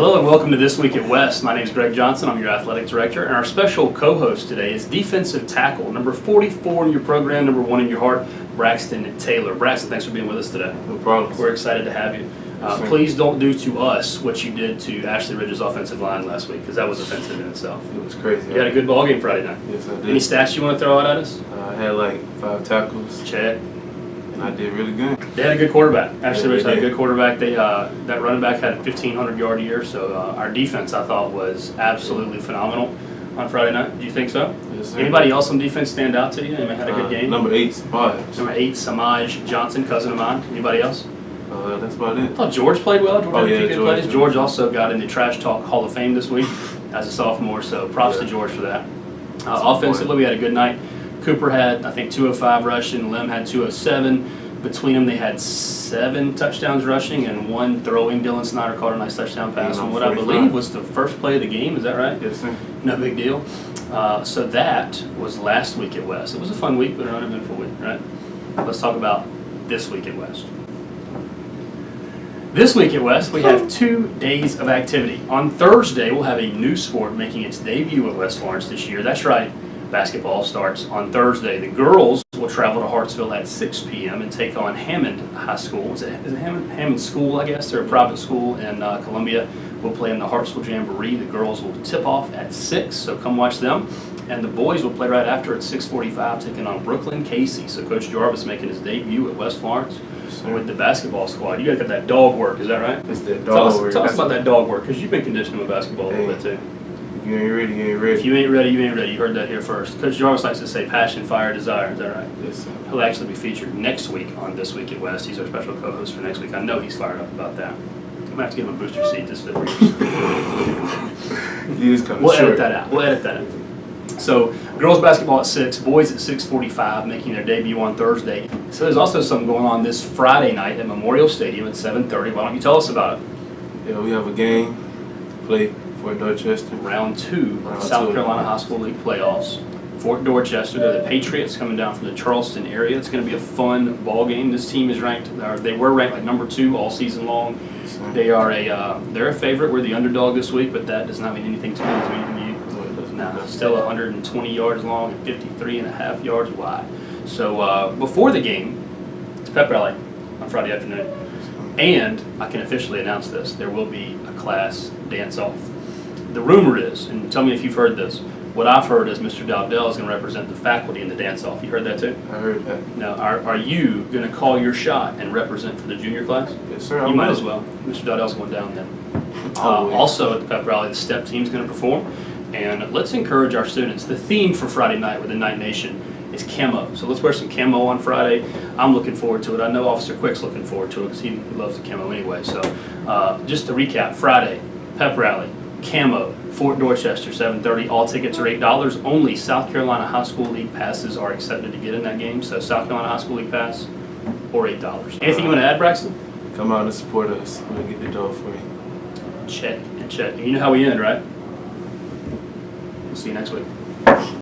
Hello and welcome to This Week at West. My name is Greg Johnson. I'm your athletic director, and our special co-host today is defensive tackle, number 44 in your program, number 1 in your heart, Braxton Taylor. Braxton, thanks for being with us today. No problem. We're excited to have you. Please don't do to us what you did to Ashley Ridge's offensive line last week, because that was offensive in itself. It was crazy. You had a good ball game Friday night. Yes, I did. Any stats you want to throw out at us? I had like 5 tackles. Check. And I did really good. They had a good quarterback. Ashley Ridge had a did. good quarterback. They that running back had a 1,500-yard year. So our defense, I thought, was absolutely phenomenal on Friday night. Do you think so? Yes, sir. Anybody else on defense stand out to you? Anybody had a good game? Number 8, Samaj. Number 8, Samaj Johnson, cousin of mine. Anybody else? That's about it. I thought George played well. George had a few good George. plays. George also got in the Trash Talk Hall of Fame this week as a sophomore. So props to George for that. Offensively, we had a good night. Cooper had, I think, 205 rushing. Lim had 207. Between them, they had 7 touchdowns rushing and 1 throwing. Dylan Snyder caught a nice touchdown pass on what I believe was the first play of the game. Is that right? Yes, sir. No big deal. So that was last week at West. It was a fun week, but an uneventful week, right? Let's talk about this week at West. This week at West, we have 2 days of activity. On Thursday, we'll have a new sport making its debut at West Florence this year. That's right. Basketball starts on Thursday. The girls will travel to Hartsville at 6 p.m. and take on Hammond High School. Is it Hammond School, I guess? They're a private school in Columbia. We'll play in the Hartsville Jamboree. The girls will tip off at 6, so come watch them. And the boys will play right after at 6:45, taking on Brooklyn Casey. So Coach Jarvis making his debut at West Florence with the basketball squad. You guys got that dog work, is that right? It's that dog work. Tell us about that dog work, because you've been conditioning with basketball a little bit too. If you ain't ready, you ain't ready. If you ain't ready, you ain't ready. You heard that here first. Coach Jarvis likes to say passion, fire, desire. Is that right? Yes, sir. He'll actually be featured next week on This Week at West. He's our special co-host for next week. I know he's fired up about that. I'm going to have to give him a booster seat this February. He is kind of We'll short. edit that out. We'll edit that out. So, girls basketball at 6, boys at 6:45, making their debut on Thursday. So there's also something going on this Friday night at Memorial Stadium at 7:30. Why don't you tell us about it? Yeah, we have a game. Play Fort Dorchester. Round 2 of the South Carolina High School League playoffs. Fort Dorchester, they're the Patriots coming down from the Charleston area. It's going to be a fun ball game. This team is ranked, they were ranked like number 2 all season long. Yes, sir. They're a favorite. We're the underdog this week, but that does not mean anything to me. Does it mean anything to you? No, it doesn't. No, still 120 yards long and 53.5 yards wide. So before the game, it's pep rally on Friday afternoon. And I can officially announce this, there will be a class dance-off. The rumor is, and tell me if you've heard this, what I've heard is Mr. Dowdell is going to represent the faculty in the dance-off. You heard that too? I heard that. Now, are you going to call your shot and represent for the junior class? Yes, sir. You might as well. Mr. Dowdell's going down then. Also at the pep rally, the step team's going to perform. And let's encourage our students. The theme for Friday night with the Night Nation is camo. So let's wear some camo on Friday. I'm looking forward to it. I know Officer Quick's looking forward to it because he loves the camo anyway. So just to recap, Friday, pep rally, camo, Fort Dorchester, 7:30. All tickets are $8. Only South Carolina High School League passes are accepted to get in that game. So South Carolina High School League pass or $8. Anything you want to add, Braxton? Come out and support us. We'll get the dough for you. Check and check. You know how we end, right? We'll see you next week.